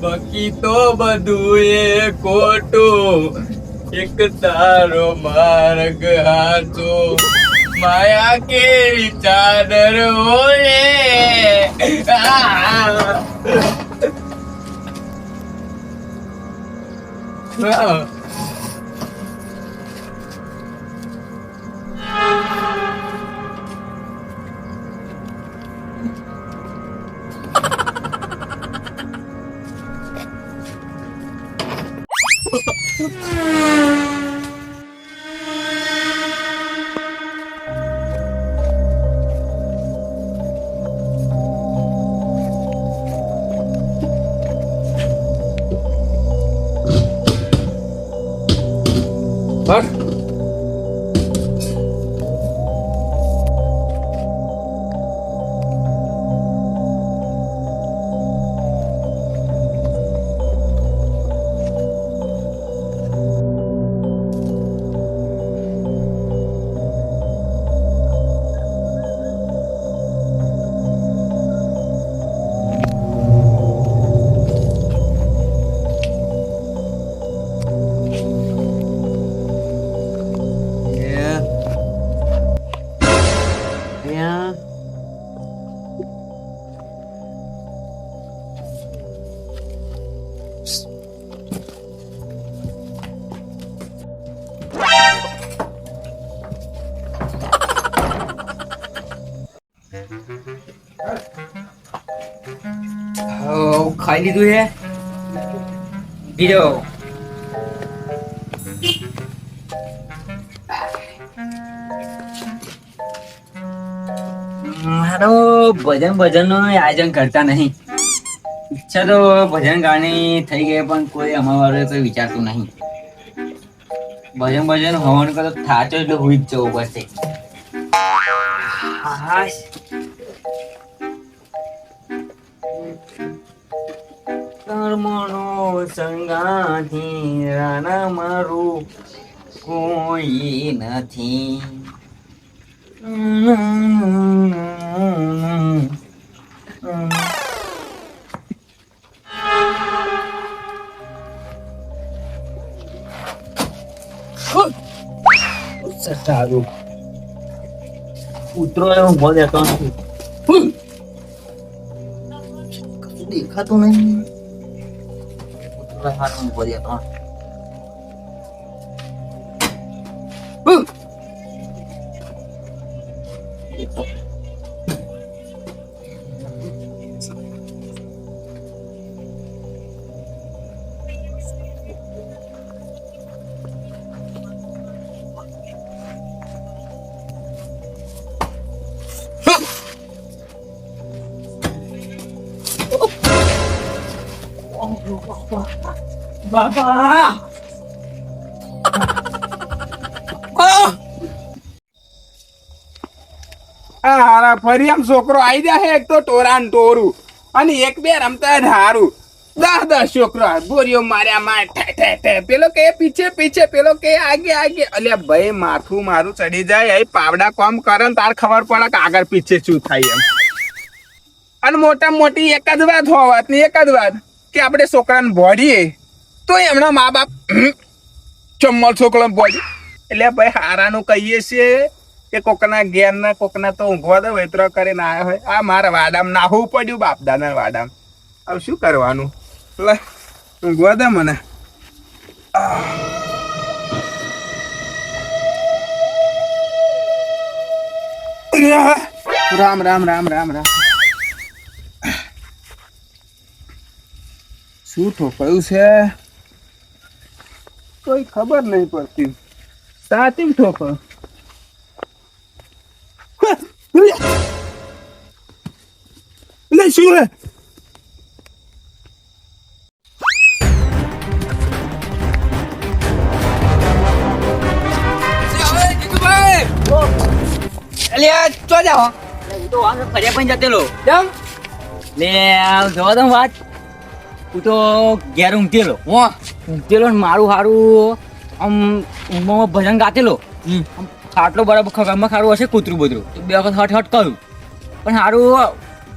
બાકી તો બધું એ ખોટું, એક તારો માર્ગ હાચો, માયા કેવી ચાદર ઓળે. ખાઈ લીધું હે બીજો મારો ભજન નું આયોજન કરતા નહીં. ઈચ્છા તો ભજન ગાવાની થઈ ગઈ પણ કોઈ અમારું કોઈ વિચારતું નહીં. ભજન હોવાનું કરતો થાચો એટલે હુઈ જ જવું પડશે. કર્મનો સંગાથી રાણા મારું કોઈ નથી. સારું ઉતરો હું બોલે તો દેખાતું નહીં. હારું બોલે તો બાબા ફરી આમ છોકરો આવી જાય એક તો ટોરાન ટોરું અને એક બે રમતા હારું 10 છોકરો બોરીઓ માર્યા માર પેલો કે પીછે પીછે પેલો કે આગે આગે. અલ્યા ભાઈ માથું મારું ચડી જાય એ પાવડા કોમ કરે ને તાર ખબર પડે કે આગળ પીછે શું થાય એમ. અને મોટા મોટી એક જ વાત હોવાત ને એક જ વાત કે આપણે છોકરાને ભોડીએ તો એમના મા બાપ ચમ્મલ છોકરાને ભોડી. એટલે ભાઈ હારાનું કહીએ છીએ કે કોકના ઘેર ના કોકના તો ઊંઘવા દો વેતરો કરીને આવ્યા હોય. આ મારા વાડામાં નાહવું પડ્યું બાપદાના વાડામાં. હવે શું કરવાનું. ઊંઘવા દે મને. રામ રામ રામ રામ રામ. શું ઠોકાયું છે કોઈ ખબર નહીં પડતી. સાચી ઠોકો શું હે? અલ્યા ચો જાઓ હું તો વાંધો ફર્યા પણ જતેલો કેમ લે જોવા દઉં વાત હું તો ઘેર ઊંઘતેલો ઊંઘતેલો ને મારું હારું આમ ઊંઘમાં ભજન ગાતેલો આમ ખાટલો બરાબર ખગરમાં ખારું હશે કૂતરું બધું તો બે વખત હટ હટ કર્યું પણ સારું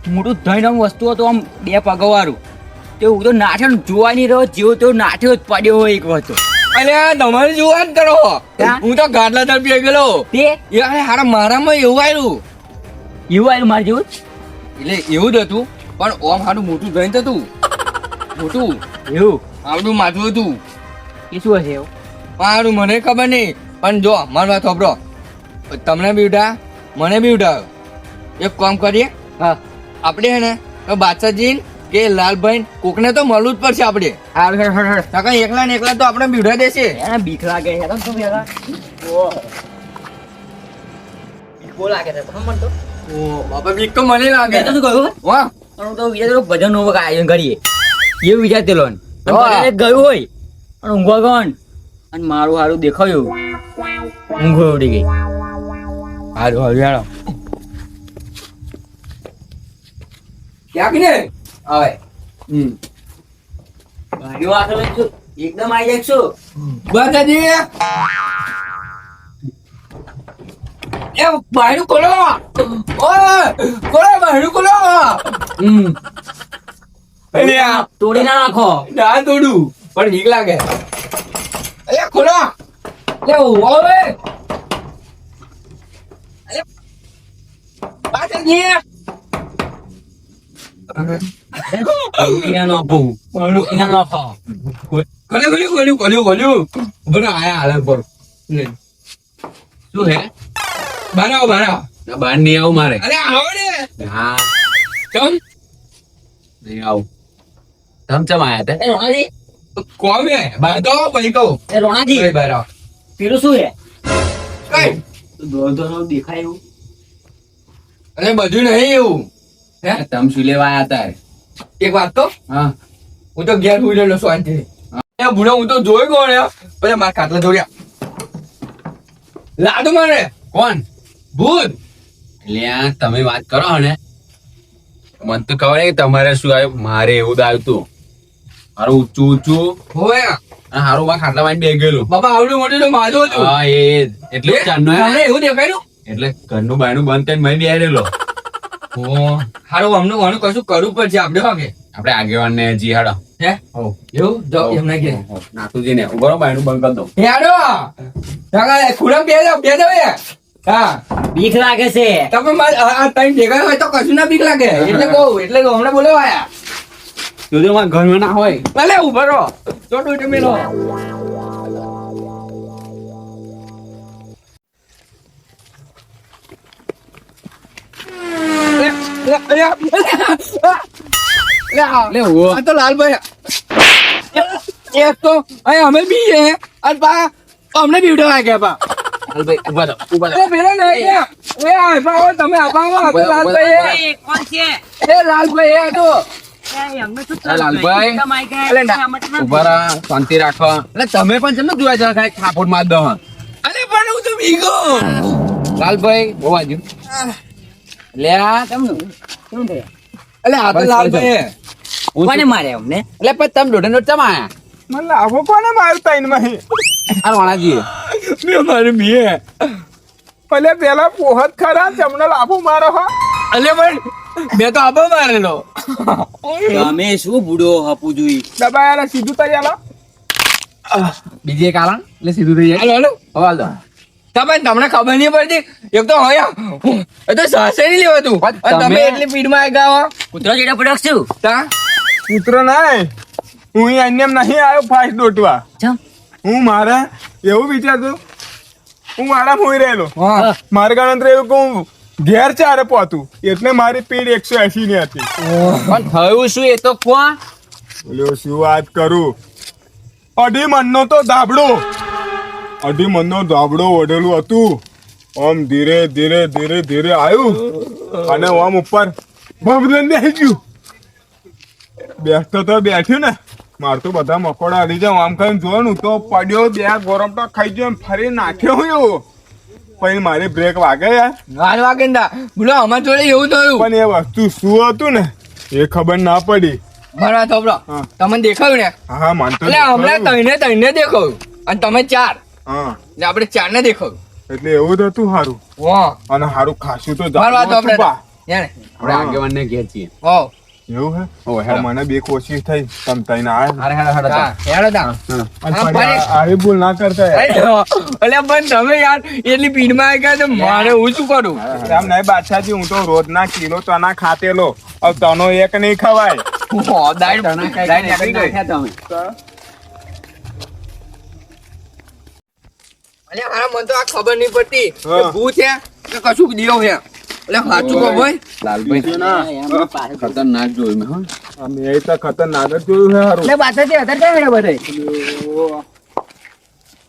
મોટું ધઈને આમ વસ્તુ હતું આમ બે પગવાળું તે હું તો નાઠ્યો ને જોવા નહીં રહ્યો જેવો તેવો નાઠ્યો જ પડ્યો હોય એક વખત અલ્યા તમારે જોવા જ કરો ક્યાં? હું તો ગાડલા તરફી ગયેલો તે યાર હારા મારામાં એવું આવ્યું એવું આવ્યું મારે જેવું એટલે એવું જ હતું પણ ઓમ હારું મોટું ધઈને હતું મોટું એવું આવડું માથું હતું એ શું હશે એવું મારું મને ખબર નહીં પણ જો મારી વાત સાંભળો તમને બી ઉઠા મને બી ઉઠાવ્યો એક કામ કરીએ હા આપણે હે ને બાદશાહજી કે લાલભાઈ કોકને તો મળવું જ પડશે આપણે હારું હેડ હેડ હેડ કાકા એકલા ને એકલા તો આપણે બીવડા દેશે એને બીક લાગે હેડ તો પેલા બીક બહુ લાગે છે મને તો ઓ બાપા બીક તો મને લાગે મેં તો શું કહ્યું વાહ પણ હું તો વિચારતો ભજન નું આયોજન કરીએ એવું વિચારતેલો ને હા. અને ગયું હોય પણ ઊંઘવા ગયો ને અને મારું હારું દેખાયું ઊંઘ ઉડી ગઈ હારું હારું યાર ક્યાં ને આવે ભાઈઓ આગળ લખશું એકદમ આવી જાય બાદાજી એ બાયણું ખોલો ઓય ખોલો બાયણું ખોલો અલ્યા તોડી ના નાખો ના તોડું પણ બીક લાગે અલ્યા ખોલો લે ઓવે અલ્યા બાદાજી એના નાખો એના નાખો ખોલ્યું બરો આયા હાલ પર શું હે બનાવો બહાર નહીં આવું મારે અરે આવો ને હા કેમ નહીં આવું ચમચમ આયા તે રોણાજી કોમે બાંધો પછી કહું એ રોણાજી બહાર આવો પેલું શું હે કઈ દોડો દેખાય એવું અને બધું નહીં એવું હે તમ શું લેવા આયા તારે એક વાત તો હા હું તો ઘેર હુઈ રહેલો શાંતિ એ ભૂલો હું તો જોઈ ગયો ને પછી મારા ખાટલા દોડ્યા લાડુ મારે કોણ ભૂત એટલે આ તમે વાત કરો ને મને તો ખબર નહીં તમારે શું આવ્યું મારે એવું જ આવ્યું તું મારું ઊંચું ઊંચું હોય અને હારું માં ખાટલા માં બે ગયેલું બાબા આવડું મોટું તો મારું હતું હા એ એટલે ચાંદનો તમને એવું દેખાયું એટલે ઘરનું બાયણું બંધ કરીને મેં બેરેલો ઓ હારું અમને ઘણું કશું કરવું પડશે આપણે વાગે આપણે આગેવાન ને જી હાડો હે એવું જાઓ એમના ઘેર નાતુજી ને ઉભો રહો બાયણું બંધ કરી દો હેડો કાકા ખુરમ બે જાવ હા બીક લાગે છે તમે આ ટાઈમ ભેગા હોય તો કશું ના બીક લાગે એટલે કહું એટલે તો હમણાં બોલાવાયા તું માં ઘરમાં ના હોય ભલે ઉભો રહો ચોટું તમે રહો તો લાલભાઈ એક તો અહીં અમે બી છે અને પા અમને બી ઉઠાવા ગયા પા ભાઈ ઉભા રહો પેલો નહીં તમે આપાવો લાલભાઈ કોણ છે એ લાલભાઈ એ તો લાલભાઈ ઉભા રહો શાંતિ રાખો એટલે તમે પણ છે ને જોયા જરા ખાલી ખાપોટ માર દો અરે પણ હું તો બીગો લાલભાઈ બહુ વાજ્યું લે આ તમને શું થયું એટલે આ તો બસ, લાલભાઈ કોને માર્યા અમને એટલે પછી તમે દોઢે નોટ ચમ આયા મને લાભો કોને માર્યું તાઈન માં આ રોણાજી મેં મારી મીએ ભલે પેલા પોહત ખરા જમણે લાભો મારો હો અલે પણ મેં તો આબો મારેલો તમે શું બુડો હપુ જોઈ દબાયાલા સીધું તઈ આલો બીજે કારણ એટલે સીધું થઈ જાય હાલો હવાલ દો તમે તમને ખબર નહીં પડતી એક તો હોય એ તો સાસે નહીં લેવાતું અને તમે તમે- એટલી પીડમાં આવી ગયા કૂતરો જેડા પડક છું તા કૂતરો નાય હું અહીંયા નહીં આવ્યો ફાસ્ટ દોટવા. ચમ હું મારે એવું વિચારતો હું આરામ હોઈ રહેલો. હા મારે ગણતરી એવું કે હું ઘેર ચારે પહોંચું એટલે મારી સ્પીડ 180 ની હતી. પણ થયું શું એ તો કોણ બોલ્યો શું વાત કરું, અઢી મણનો તો ધાબળો, અઢી મણનો ધાબળો ઓઢેલું હતું. આમ ધીરે ધીરે ધીરે ધીરે આવ્યું અને આમ ઉપર ભમરન બેસી ગયું. બેસતો તો બેઠ્યું ને માર તો બધા મકોડા હરી જાવ આમ કઈ જોવાનું તો પડ્યો, બે ગોરમ તો ખાઈ ગયો, ફરી નાખ્યો હું એવો. પછી મારી બ્રેક વાગે યાર. વાર વાગે ના બોલો અમાર જોડે એવું થયું. પણ એ વસ્તુ શું હતું ને એ ખબર ના પડી. મારા થોભરો હા. તમને દેખાયું ને હા માનતો એટલે હમણાં તઈને દેખાયું અને તમે 4 હા એટલે આપણે 4 ને દેખાયું. એટલે એવું જ હતું હારું. વાહ અને હારું ખાસું તો માર વાત જાતું હતું આપણે બા. યાર આપણે આગેવાનને ઘેર છીએ હો એવું હે? ઓય, હેડો. તો મને બે કોશિશ થઈ તમ તઈને આયા. અરે હેડો હા યાર હતા અને હા, પછી ફરી. આવી ભૂલ ના કરતા યાર. અલ્યા પણ તમે યાર એટલી પીડમાં આવી ગયા તો મારે હું શું કરું. એમ નહીં બાદશાહજી, હું તો રોજના કિલો ચના ખાતેલો. હવે તનો એક નહીં ખવાય. હો, દાળ નીકળી ગઈ. તમે અલ્યા હારા મને તો આ ખબર નહીં પડતી કે હા. ભૂત છે કે કશું દિયો છે. અલ્યા સાચું કહો ભાઈ. લાલભાઈ ખતરનાક જોયું મેં હો. અમે એ તો ખતરનાક જ જોયું છે હારું. એટલે પાછળથી અધર કેમ એને બધે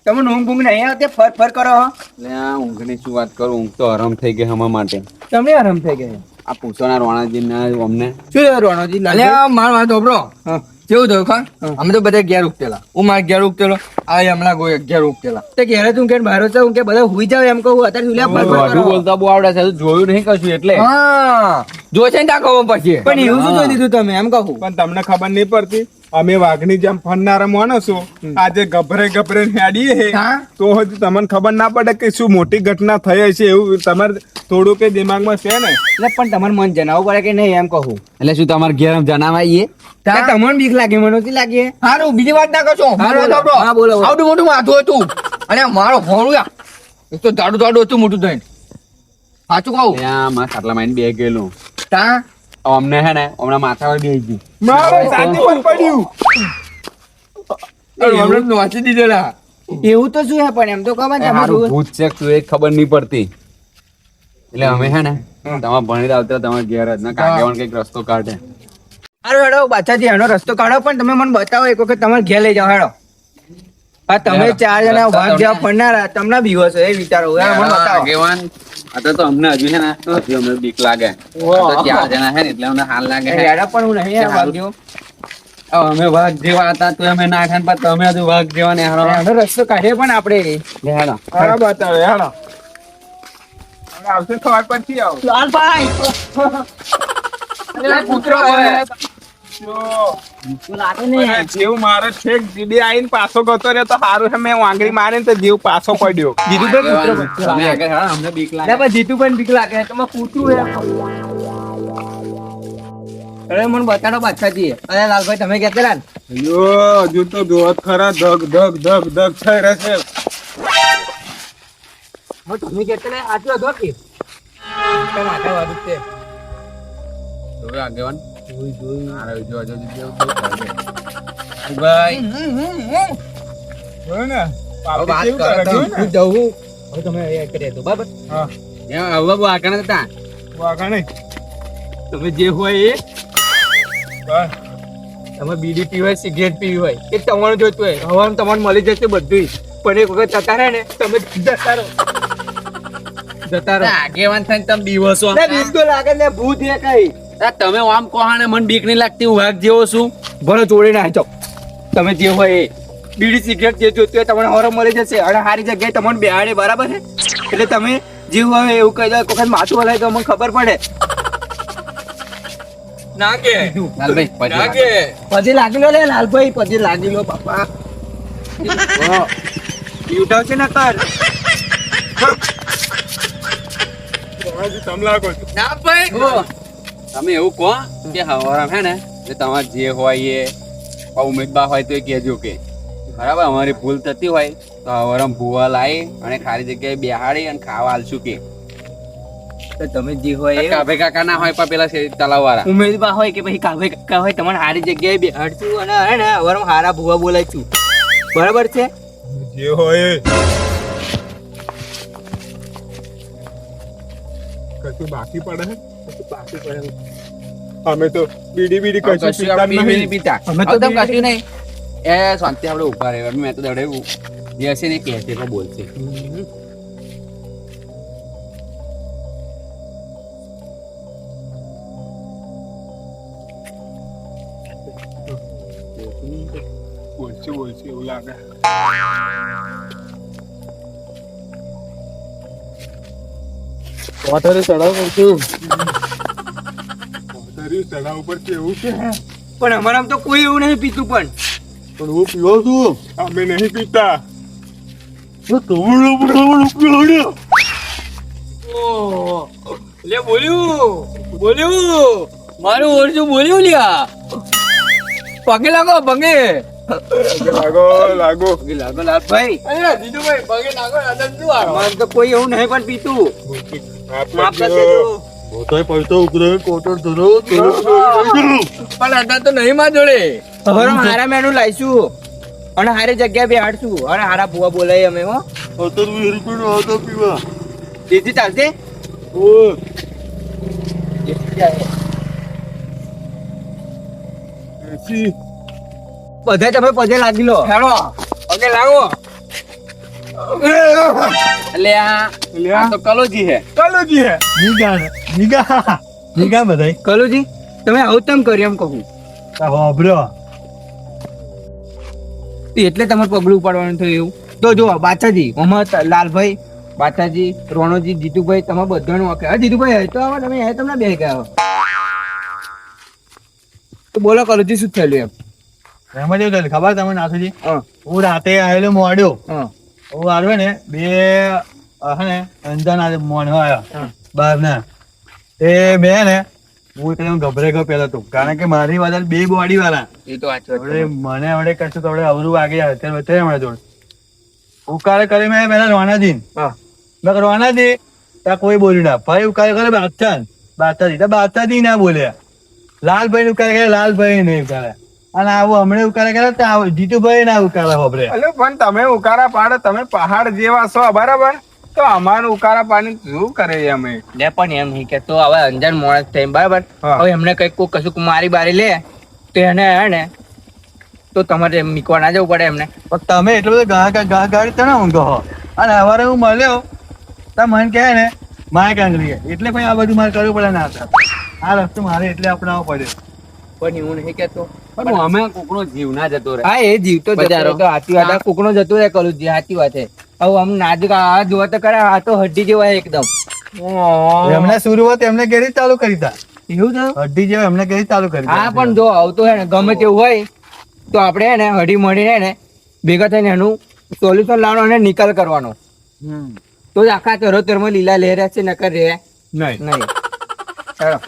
તમે ઊંઘ ઊંઘ નહીં આવતી ફર ફર કરો હો. એટલે આ ઊંઘની શું વાત કરું, ઊંઘ તો હરામ થઈ ગઈ હમણાં માટે. તમને આરામ થઈ ગયો આ પૂછોના રોણાજીને અમને શું રોણોજી અલ્યા માર વાત સાંભળો. કેવું થયું ખાન અમે તો બધા ઘેર ઉગતેલા. હું મારા ઘેર ઉગતેલો આ હમણાં કોઈ ઘેર ઉગતેલા. તે ઘેરે તું કે બહાર છે હું કે બધા હુઈ જાવ એમ કહું અત્યારે હુલ્યા ફર ફર વધુ કરો. બોલતા બહુ આવડે છે, જોયું નહીં કશું એટલે. હા જોશે ને ત્યાં ખબર પછી. પણ એવું શું જોઈ દીધું તમે એમ કહું પણ તમને ખબર નહીં પડતી અમે વાઘની જેમ ફરનારા માણસો આજે ગભરે ગભરે હેડીએ હે હા. તો હજી તમને ખબર ના પડે કે શું મોટી ઘટના થઈ હશે એવું તમારે થોડું કે દિમાગમાં છે ને. એટલે પણ તમારે મન જણાવવું પડે કે નહીં એમ કહું એટલે શું તમારે ઘેર જણાવાઈએ? ત્યાં તમને બીક લાગે મને નથી લાગે સારું બીજી વાત ના કરશો. મારો બોલો. સાંભળો. હા, બોલો, બોલો. આવડું મોટું માથું હતું અને મારો હોણું યાર એક તો જાડું હતું મોટું થઈને. સાચું કહું ત્યાં મારા ખાટલા માં બે ગયેલું. ત્યાં અમને હે ને હમણાં માથા પર બેસી ગયું. મારે સાચું પણ પડ્યું. હમણાં નોચી દીધેલા. એવું તો શું હે પણ એમ તો ખબર એ હારું ભૂત છે કે શું એ ખબર નહીં પડતી. એટલે અમે હે ને તમારે ભણી આવતા તમારે ઘેર જ ના કાગેવાન કઈક રસ્તો કાઢે. હારું હેડો બાચાજી એનો રસ્તો કાઢો પણ તમે મને બતાવો એક વખત તમારે ઘેર લઈ જાઓ હેડો આ તમે 4 જણા વાઘ જેવા ફરનારા તમને બીવો છો એ વિચારો યાર મને બતાવો આગેવાન અત્યારે તો અમને હજુ છે ને હજુ અમને બીક લાગે. આ તો 4 જણા છે ને એટલે અમને હાલ લાગે છે. હેડા પણ હું નહીં યાર વાઘ જેવો. હવે અમે વાઘ જેવા હતા તો અમે ના ખાન પણ તમે હજુ વાઘ જેવા ને હારો. એનો રસ્તો કાઢીએ પણ આપણે હેડો. હા બતાવે હાલો. હવે આવશે ખબર પછી આવો. લાલભાઈ કૂતરો છે. લાગે નહીં અને જીવ મારે છેક જીબી આઈને પાછો ગતો રહ્યો તો સારું છે મેં વાંગડી મારીને તો જીવ પાછો પડ્યો. જીતુભાઈ તમે આગળ હેડો, અમને બીક લાગે. પણ જીતુભાઈ બીક લાગે તમે કૂતરું અરે મને બતાડો બાદશાહજી અરે લાલભાઈ તમે કહેતા ને યો હજુ તો જોત ખરા ધગ ધગ ધગ ધગ થઈ રહેશે. હું તમે કહેતા ને આટલો હતો કે માથા વાળું છે જોયું આગેવાન? હારો જો, જો, જો, જો. ભાઈ જોયું ને? હવે વાત કેવું કરો કરે, તો. જોયું ને? હું જવું હવે તમે એ કરી દો બરાબર હા, એમ હવે બહુ આગળ નતા. વાઘા નહીં. તમે જે હોય એ હા. તમે બીડી પીવી હોય સિગરેટ પીવી હોય એ તમારું જોઈતું હોય હવાનું તમારે મળી જશે બધું પણ એક વખત જતા રહે ને તમે જતા રહો જતા રહો આગેવાન થઈને તમે બીવસો. ને બીક તો લાગે ને ભૂત એ કઈ તમે આમ કહો ને મને બીક નહીં લાગતી, હું વાઘ જેવો છું. ભલે જોડે ના જાઓ તમે જે હોય એ બીડી સિગરેટ જે જોઈતું હોય તમને હરો મળી જશે અને સારી જગ્યાએ તમને બેહાડે બરાબર છે એટલે તમે જેવું હોય એવું કહી દો એક વખત માથું હલાય તો અમને ખબર પડે ના કે લાલભાઈ, પછી ના કે પછી લાગી લો લે લાલભાઈ પછી લાગી લો બાપા ઉઠાવ છે ને કર હજુ તમે લાગો છો. ના ભાઈ તમે એવું કહો કે હવારામ હે ને એટલે તમારે જે હોય એ ઉમેદવાર હોય તો એ કહેજો કે બરાબર અમારી ભૂલ થતી હોય તો હવારામ ભૂવા લાવી અને ખાલી જગ્યાએ બેહાડી અને ખાવા આલશું કે તો તમે જે હોય એ કાભે કાકા ના હોય પણ પેલા તલાવ વાળા ઉમેદવા હોય કે પછી કાવે કાકા હોય તમારે સારી જગ્યાએ બેહાડશું અને હે ને હવે હારા ભૂવા બોલાવીશું બરાબર છે જે હોય કશું બાકી પડે અમે તો બીડી કશું આપણે બીડી પીતા અમે તો હવે તમે કશું નહીં એ શાંતિ આપણે ઉભા રહે મેં તો દડે જે હશે ને કહેશે તો બોલશે બોલશે એવું લાગે વાતરે ચડાવ કરશું ચડાવ ઉપર કેવું છે પણ અમારામાં તો કોઈ એવું નહીં પીતું પણ હું પીવો છું અમે નહીં પીતા લે બોલ્યું મારું ઓરજું બોલ્યું લ્યા પગે લાગો પગે લાગો લાગો લાલભાઈ જીતુભાઈ પગે નાખો આદત શું આવે અમારે તો કોઈ એવું નહીં પણ પીતું માફ કરી દેજો પોતાય પૈસો ઉકરે કોટર ધરો પણ આદત તો નહીં માં જોડે હવે હારા મેનુ લાવીશું અને હારી જગ્યા બે હાડશું અને હારા ભૂવા બોલાય અમે હો અત્યારે હું રૂપિયા આવતો પીવા દીદી ચાલશે ઓ બધા તમે પગે લાગી લો હેલો પગે લાગો એટલે આ તો કલોજી હે કલોજી હે નિગા બધાય કલુજી તમે આવું તેમ કર્યું એમ કહું વાબરો એટલે તમારે પગલું ઉપાડવાનું થયું એવું તો જો બાચાજી મોહમ્મદ લાલભાઈ બાચાજી રોણોજી જીતુભાઈ તમે બધાનું ઓકે હા જીતુભાઈ હવે તો આવો તમે હવે તમને બે ગયા તો બોલો કલુજી શું થયેલું એમ એમાં જેવું થયેલું ખબર તમને નાથુજી હા હું રાતે આવેલો મોડ્યો હા હું આવ્યો ને બે હે ને અંજાના મોણો આવ્યા બહાર ના એ બે ને હું એકદમ ગભરે ગયો પેલા તો કારણ કે મારી વાદળ બે બોડી વાળા એ તો વાત હવે મને હવે કશું તો હવે અવરું વાગે અત્યારે બતાવે હમણાં જોડે ઉકાળે કરી મેં પેલા રોનાજી હા મેં રોનાજી ત્યાં કોઈ બોલ્યું ના ભાઈ ઉકાળે કરે બાતાજી ના બોલ્યા લાલભાઈ ઉકાળે કરે લાલભાઈ નહીં ઉકાળે અને આવું હમણાં ઉકાળે કરે તો જીતુભાઈ ના ઉકાળે હોબરે અલે પણ તમે ઉકારા પાડો તમે પહાડ જેવા છો બરાબર તો અમારું ઉકારા પાણી શું કરે અમે લે પણ એમ નહીં કેતો હવે અંજાન માણસ થાય બરાબર હા. હવે એમને કઈક કોઈ કશું મારી બારી લે તો એને હે ને તો તમારે મીકવા ના જવું પડે એમને પણ તમે એટલું બધું ગા ગાડી તને ઊંઘો હો અને સવારે હું મળ્યો તો મને કહે ને માય કાંગરી એટલે ભાઈ આ બધું મારે કરવું પડે ના હતા આ રસ્તો મારે એટલે અપનાવવો પડ્યો પણ એવું નહીં કેતો પણ અમે કોકનો જીવ ના જતો રહે હા એ જીવતો જતો બજારો. રહે તો સાચી વાત કોકનો જતો રહે કરું જી સાચી વાત છે હવે આમ નાજુક આ જોવા તો કરે આ તો હड्डी જેવા છે એકદમ એમને શરૂઆત એમને ઘેરી જ ચાલુ કરી તા એવું થયું અઢી જેવા એમને ઘેરી ચાલુ કરી હા પણ જો આવતો હે ને ગમે તેવું હોય તો આપણે હે ને હળી મળીને ને ભેગા થઈને એનું સોલ્યુશન લાવવાનો અને નિકાલ કરવાનો તો જ આખા ચરોતરમાં લીલા લહેર છે નકર રહે નહીં નહીં ચાલો